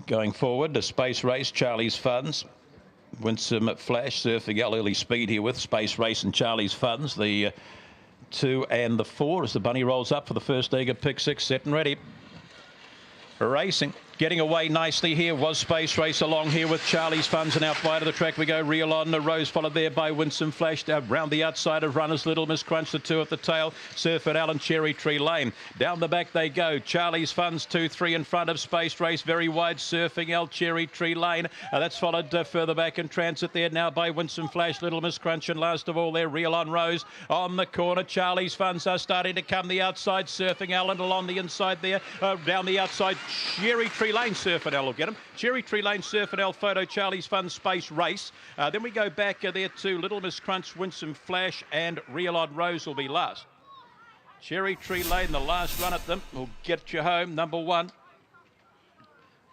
Going forward, the Space Race, Charlie's Funds. Winsome Flash surfing out early speed here with Space Race and Charlie's Funds. The 2 and the 4 as the bunny rolls up for the first leg of pick 6, set and ready. Racing. Getting away nicely here was Space Race along here with Charlie's Funds, and out wide of the track we go. Real on the Rose, followed there by Winsome Flash. Down round the outside of runners, Little Miss Crunch, the 2 at the tail. Surf It Allen, Cherry Tree Lane. Down the back they go. Charlie's Funds 2-3 in front of Space Race. Very wide Surfing L, Cherry Tree Lane. That's followed further back in transit there now by Winsome Flash, Little Miss Crunch, and last of all there Real on Rose. On the corner, Charlie's Funds are starting to come the outside. Surfing Allen along the inside there. Down the outside, Cherry Tree Lane, Surf It L will get him. Cherry Tree Lane, Surf It L, Photo, Charlie's Fun, Space Race. Then we go back there to Little Miss Crunch, Winsome Flash, and Real on Rose will be last. Cherry Tree Lane, the last run at them, will get you home. Number 1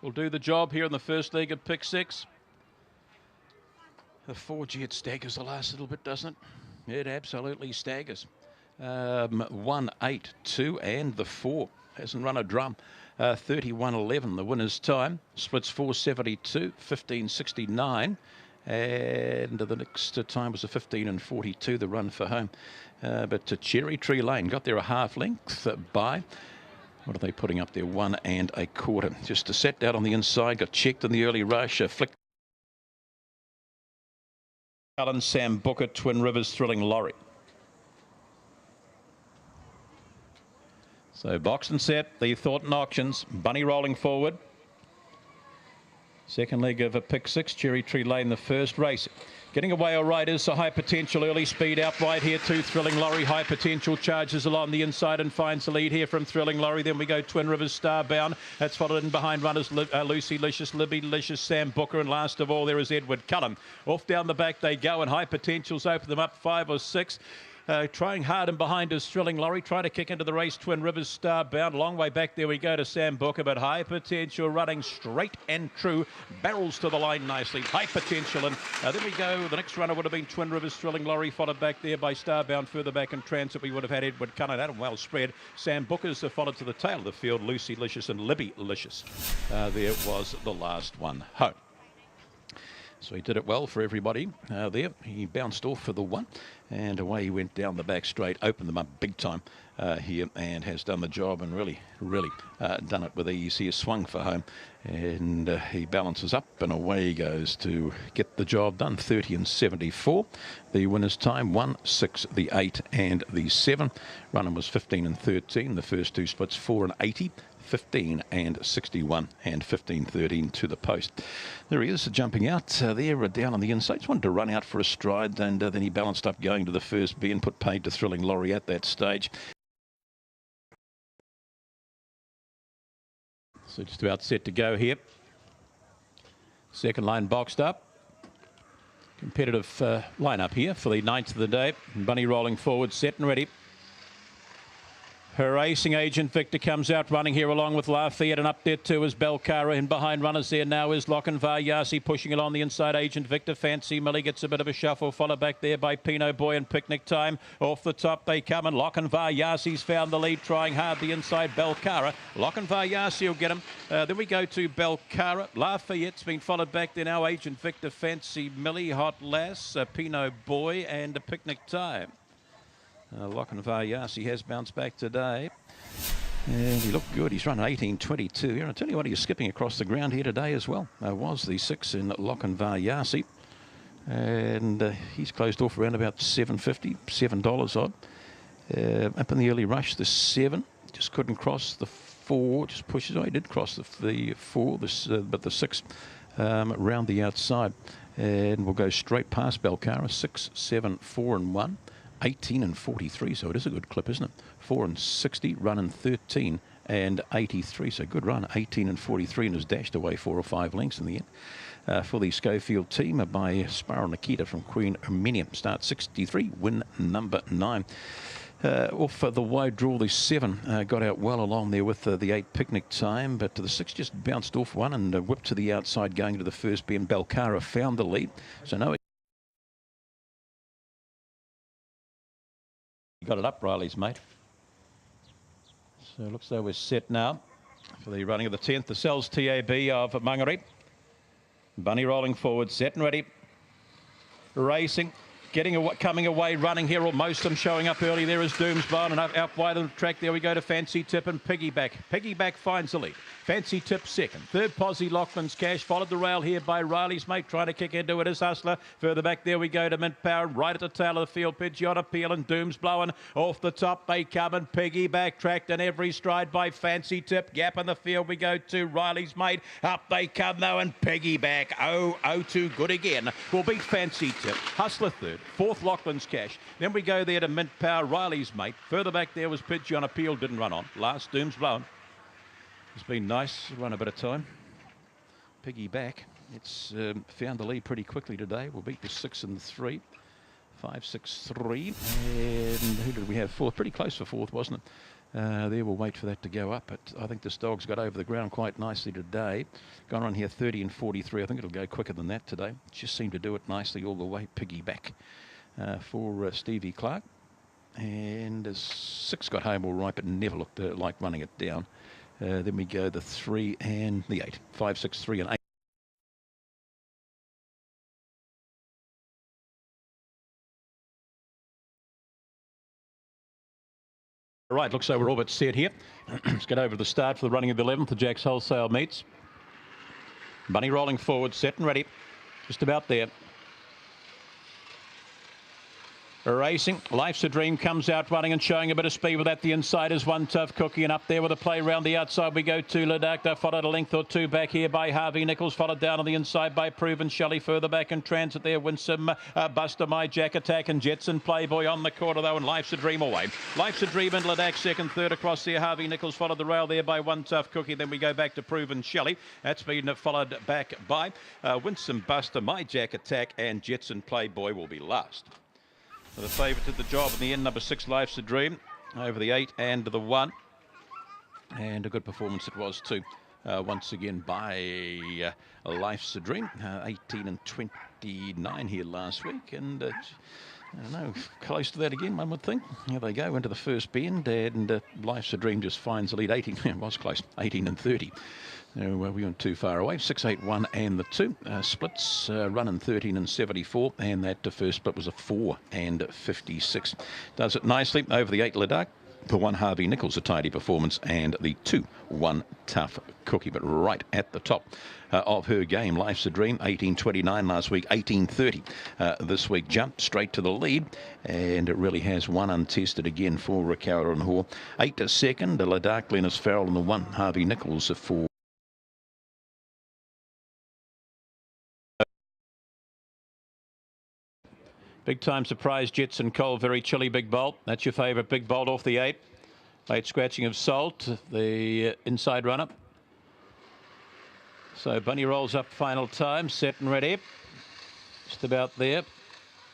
will do the job here in the first leg of pick 6. The 4G, it staggers the last little bit, doesn't it? It absolutely staggers. 1, 8, 2, and the 4 hasn't run a drum. 31.11 the winner's time. Splits 4.72, 15.69, and the next time was a 15.42, the run for home. But to Cherry Tree Lane got there a half length by, what are they putting up there, 1 1/4. Just a set out on the inside, got checked in the early rush, flicked. Alan Sam Booker, Twin Rivers, Thrilling Lorry. So boxed and set, the Thornton Auctions, bunny rolling forward. Second leg of a pick 6, Cherry Tree Lane, the first race. Getting away all right is a High Potential, early speed out wide here too. Thrilling Lorry, High Potential charges along the inside and finds the lead here from Thrilling Lorry. Then we go Twin Rivers, Starbound. That's followed in behind runners Lucy Licious, Libby Licious, Sam Booker, and last of all there is Edward Cullen. Off down the back they go, and High Potentials open them up 5 or 6. Trying hard and behind is Thrilling Lorry, trying to kick into the race, Twin Rivers, Starbound. Long way back there we go to Sam Booker, but High Potential running straight and true, barrels to the line nicely. High Potential, and then we go, the next runner would have been Twin Rivers, Thrilling Lorry, followed back there by Starbound. Further back in transit we would have had Edward Cullen, Adam well spread. Sam Booker's followed to the tail of the field, Lucy Licious and Libby Licious. There was the last one home. So he did it well for everybody there. He bounced off for the 1, and away he went down the back straight, opened them up big time here, and has done the job and really done it with ease here. Swung for home, and he balances up, and away he goes to get the job done. 30.74. The winner's time 1, 6, the 8, and the 7. Running was 15.13. The first 2 splits 4.80. 15 and 61 and 15.13 to the post. There he is, jumping out there down on the inside. Just wanted to run out for a stride, and then he balanced up going to the first B and put paid to Thrilling Lorry at that stage. So just about set to go here. Second line boxed up. Competitive lineup here for the 9th of the day. Bunny rolling forward, set and ready. Her racing agent Victor comes out running here along with Lafayette, and up there too is Belcara, and behind runners there now is Lochin Varyasi pushing along the inside. Agent Victor, Fancy Millie gets a bit of a shuffle, followed back there by Pinot Boy and Picnic Time. Off the top they come, and Lochin Varyasi's found the lead, trying hard the inside. Belcara, Lochin Varyasi will get him. Then we go to Belcara. Lafayette's been followed back there now. Agent Victor, Fancy Millie, Hot Lass, Pinot Boy, and a Picnic Time. Lochin Varyasi has bounced back today, and he looked good. He's run 18.22 here. I'll tell you what, he's skipping across the ground here today as well. Was the 6 in Lochin Varyasi, and he's closed off around about $7.50, $7 odd. Up in the early rush, the 7 just couldn't cross the 4. Just pushes. Oh, he did cross the 4, but the 6 round the outside, and we'll go straight past Belcara. 6, 7, 4 and 1. 18 and 43, so it is a good clip, isn't it? 4 and 60, running 13 and 83, so good run. 18 and 43, and has dashed away 4 or 5 lengths in the end. For the Schofield team by Sparrow Nikita from Queen Armenia. Start 63, win number 9. Off the wide draw, the 7 got out well along there with the 8 Picnic Time, but the 6 just bounced off one and whipped to the outside going to the first bend. Belcara found the lead, so no. Got it up, Riley's mate. So it looks like we're set now. for the running of the 10th. The Cells TAB of Mangere. Bunny rolling forward, set and ready. Racing. Coming away, running here, or most of them showing up early. There is Doomsblown, and out wide on the track. There we go to Fancy Tip and Piggyback. Piggyback finds the lead. Fancy Tip second. Third, Posse Lachlan's Cash. Followed the rail here by Riley's Mate, trying to kick into it is Hustler. Further back, there we go to Mint Power. Right at the tail of the field, Pidgeot Appeal and Doomsblown. Off the top, they come and Piggyback tracked in every stride by Fancy Tip. Gap in the field, we go to Riley's Mate. Up they come though, and Piggyback. Oh, too good again. Will beat Fancy Tip. Hustler third. Fourth, Lachlan's Cash. Then we go there to Mint Power, Riley's Mate. Further back there was Pidgeot Appeal, didn't run on. Last, Doomsblown. It's been nice, run a bit of time. Piggyback, it's found the lead pretty quickly today. We'll beat the 6 and 3. 5, 6, 3. And who did we have? Fourth, pretty close for fourth, wasn't it? There, we'll wait for that to go up. But I think this dog's got over the ground quite nicely today. Gone on here 30 and 43. I think it'll go quicker than that today. Just seemed to do it nicely all the way. Piggyback for Stevie Clark. And 6 got home all right, but never looked like running it down. Then we go the 3 and the 8. 5, 6, 3 and 8. Right, looks like we're all but set here. Let's get over to the start for the running of the 11th, the Jack's Wholesale Meets. Bunny rolling forward, set and ready. Just about there. Racing. Life's a Dream comes out running and showing a bit of speed with that. The inside is One Tough Cookie, and up there with a play round the outside we go to Ladakta, followed a length or two back here by Harvey Nichols, followed down on the inside by Proven Shelley. Further back in transit there, Winsome, Buster, My Jack Attack and Jetson Playboy on the corner though, and Life's a Dream away. Life's a Dream and Ladak second, third across there. Harvey Nichols followed the rail there by One Tough Cookie. Then we go back to Proven Shelley. That's been followed back by Winsome, Buster, My Jack Attack and Jetson Playboy will be last. The favourite did the job in the end, number 6, Life's a Dream, over the 8 and the 1. And a good performance it was too, once again by Life's a Dream. 18 and 29 here last week, and I don't know, close to that again, one would think. Here they go into the first bend, and Life's a Dream just finds the lead. 18, it was close, 18 and 30. We weren't too far away. 6, 8, 1 and the 2 splits, running 13 and 74, and that first split was a 4 and 56. Does it nicely over the 8 Ladakh. The 1 Harvey Nichols, a tidy performance, and the 2 One Tough Cookie, but right at the top of her game. Life's a Dream, 18.29 last week, 18.30 this week. Jumped straight to the lead, and it really has one untested again for Ricardo and Hoare. 8 to second, Ladakh, Linus Farrell, and the 1 Harvey Nichols for Big Time Surprise, Jetson Cole, very chilly Big Bolt. That's your favourite Big Bolt off the 8. Late Scratching of Salt, the inside runner. So Bunny rolls up final time, set and ready. Just about there.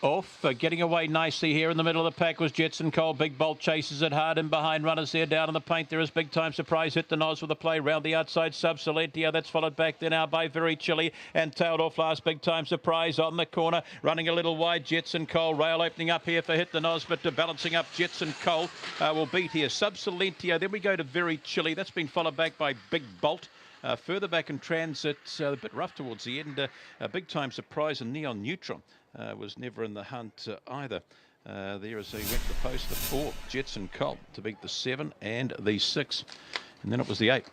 Off, getting away nicely here in the middle of the pack was Jetson Cole. Big Bolt chases it hard in behind runners there down in the paint. There is Big Time Surprise, hit the nose with a play round the outside. Sub Silentia, that's followed back there now by Very Chilly and tailed off last. Big Time Surprise on the corner, running a little wide. Jetson Cole, rail opening up here for Hit the Nos, but balancing up Jetson Cole will beat here. Sub Silentia, then we go to Very Chilly. That's been followed back by Big Bolt. Further back in transit, a bit rough towards the end. Big Time Surprise and Neon Neutron was never in the hunt either. There as he went to the post, the 4, Jetson Cole to beat the 7 and the 6. And then it was the 8.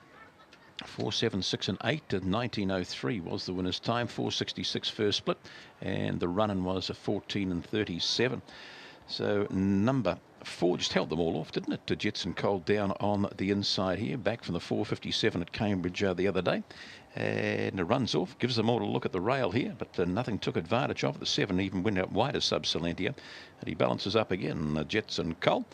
4, 7, 6 and 8 to 1903 was the winner's time. 4.66 first split, and the run-in was a 14 and 37. So number 4 just held them all off, didn't it? To Jetson Cole down on the inside here, back from the 4.57 at Cambridge the other day. And it runs off, gives them all a look at the rail here, but nothing took advantage of it. The 7 even went out wide of Sub Silentia, and he balances up again, Jetson Cole.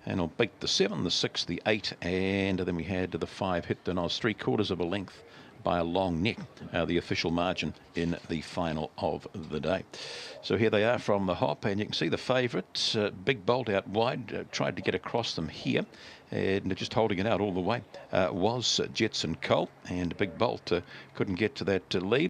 And he'll beat the 7, the 6, the 8, and then we had the 5 Hit the Nos, 3/4 of a length by a long neck, the official margin in the final of the day. So here they are from the hop, and you can see the favourite, Big Bolt out wide, tried to get across them here, and just holding it out all the way was Jetson Cole, and Big Bolt couldn't get to that lead.